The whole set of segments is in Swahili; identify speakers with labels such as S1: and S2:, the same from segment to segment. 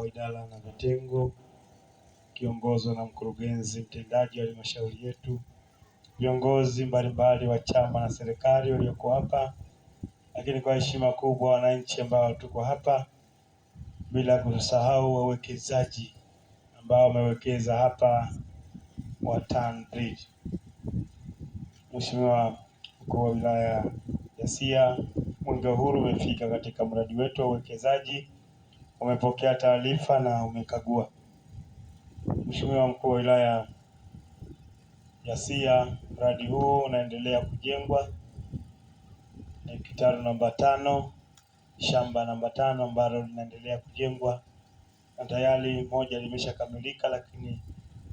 S1: wa idara na vitengo kiongozwa na mkurugenzi mtendaji wa halmashauri yetu, viongozi mbalimbali wa chama na serikali walioko hapa, lakini kwa heshima kubwa wananchi ambao tuko hapa, bila kusahau wawekezaji ambao wamewekeza hapa wa TanBridge. Mheshimiwa Mkuu wa Wilaya ya Siha, Mwenge wa Uhuru umefika katika mradi wetu wa uwekezaji, umepokea taarifa na umekagua. Mheshimiwa Mkuu wa Wilaya ya Siha, mradi huu unaendelea kujengwa, ni kitalu namba 5, shamba namba 5 ambalo linaendelea kujengwa, na tayari moja limeshakamilika, lakini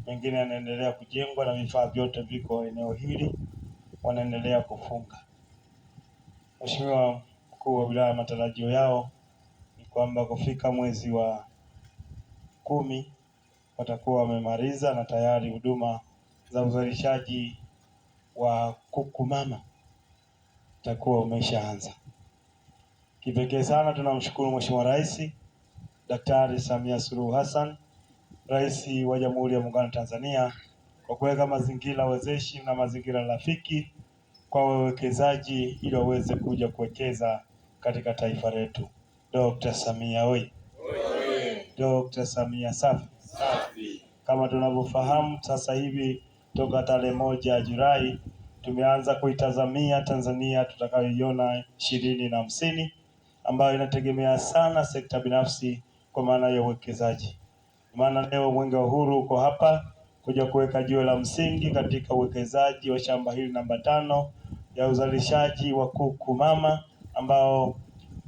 S1: mengine yanaendelea kujengwa na vifaa vyote viko eneo hili, wanaendelea kufunga. Mheshimiwa Mkuu wa Wilaya, matarajio yao ni kwamba kufika mwezi wa 10 watakuwa wamemaliza na tayari huduma za uzalishaji wa kuku mama itakuwa umeshaanza. Kipekee sana tunamshukuru Mheshimiwa Rais Daktari Samia Suluhu Hassan, Rais wa Jamhuri ya Muungano wa Tanzania, kwa kuweka mazingira wezeshi na mazingira rafiki kwa wawekezaji ili waweze kuja kuwekeza katika taifa letu. Dr. Samia oye! Dr. Samia safi! Kama tunavyofahamu sasa hivi toka tarehe 1 Julai tumeanza kuitazamia Tanzania tutakayoiona 2050, ambayo inategemea sana sekta binafsi kwa maana ya uwekezaji. Maana leo Mwenge wa Uhuru uko hapa kuja kuweka jiwe la msingi katika uwekezaji wa shamba hili namba 5 ya uzalishaji wa kuku mama ambao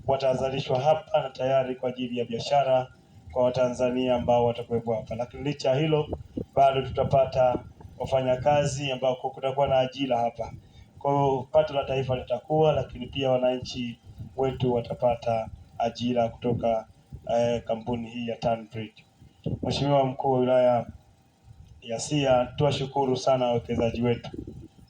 S1: watazalishwa hapa na tayari kwa ajili ya biashara kwa Watanzania ambao watakuwepo hapa. Lakini licha hilo bado tutapata wafanyakazi ambao kutakuwa na ajira hapa. Kwa hiyo pato la taifa litakuwa, lakini pia wananchi wetu watapata ajira kutoka kampuni hii ya TanBridge. Mheshimiwa Mkuu wa Wilaya ya Siha, tuwashukuru sana wawekezaji wetu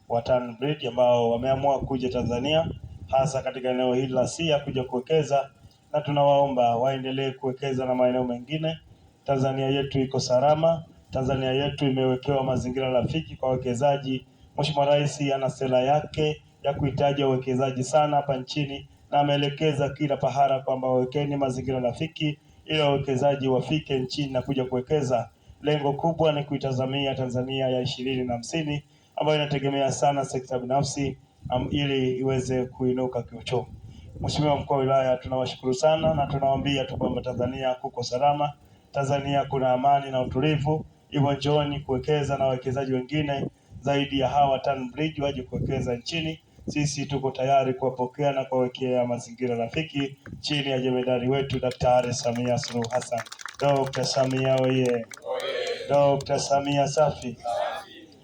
S1: wa TanBridge ambao wameamua kuja Tanzania, hasa katika eneo hili la Siha kuja kuwekeza, na tunawaomba waendelee kuwekeza na maeneo mengine. Tanzania yetu iko salama, Tanzania yetu imewekewa mazingira rafiki kwa wawekezaji. Mheshimiwa Rais ana sera yake ya kuhitaji wawekezaji sana hapa nchini, na ameelekeza kila pahala kwamba wawekeni mazingira rafiki ili wawekezaji wafike nchini na kuja kuwekeza. Lengo kubwa ni kuitazamia Tanzania ya 2050 ambayo inategemea sana sekta binafsi ili iweze kuinuka kiuchumi. Mheshimiwa Mkuu wa Wilaya, tunawashukuru sana na tunawaambia tu kwamba Tanzania kuko salama, Tanzania kuna amani na utulivu. Hivyo njooni kuwekeza na wawekezaji wengine zaidi ya hawa TanBridge waje kuwekeza nchini. Sisi tuko tayari kuwapokea na kuwawekea mazingira rafiki chini ya jemedari wetu Daktari Samia Suluhu Hassan. Dr. Samia oye! Dr. Samia safi!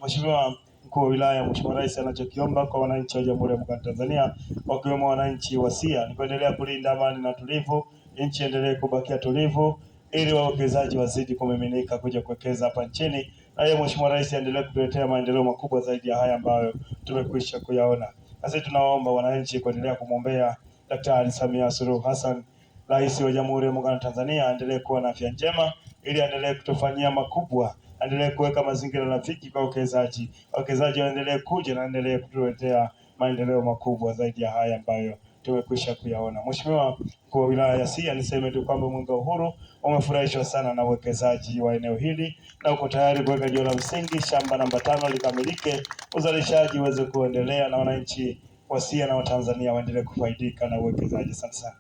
S1: Mheshimiwa Mkuu wa Wilaya, Mheshimiwa Rais anachokiomba kwa wananchi wa Jamhuri ya Muungano wa Tanzania, wakiwemo wananchi wa Siha, ni kuendelea kulinda amani na tulivu, nchi endelee kubakia tulivu ili wawekezaji wazidi kumiminika kuja kuwekeza hapa nchini, na yeye Mheshimiwa Rais aendelee kutuletea maendeleo makubwa zaidi ya haya ambayo tumekwisha kuyaona. Sasa tunawaomba wananchi kuendelea kumwombea Daktari Samia Suluhu Hassan, Rais wa Jamhuri ya Muungano wa Tanzania, aendelee kuwa na afya njema ili aendelee kutufanyia makubwa, aendelee kuweka mazingira rafiki kwa wawekezaji. Wawekezaji waendelee kuja na aendelee kutuletea maendeleo makubwa zaidi ya haya ambayo tumekwisha kuyaona. Mheshimiwa Mkuu wa Wilaya ya Siha, niseme tu kwamba Mwenge wa Uhuru umefurahishwa sana na uwekezaji wa eneo hili na uko tayari kuweka jiwe la msingi, shamba namba 5 likamilike, uzalishaji uweze kuendelea na wananchi wa Siha na Watanzania waendelee kufaidika na uwekezaji. Asante sana.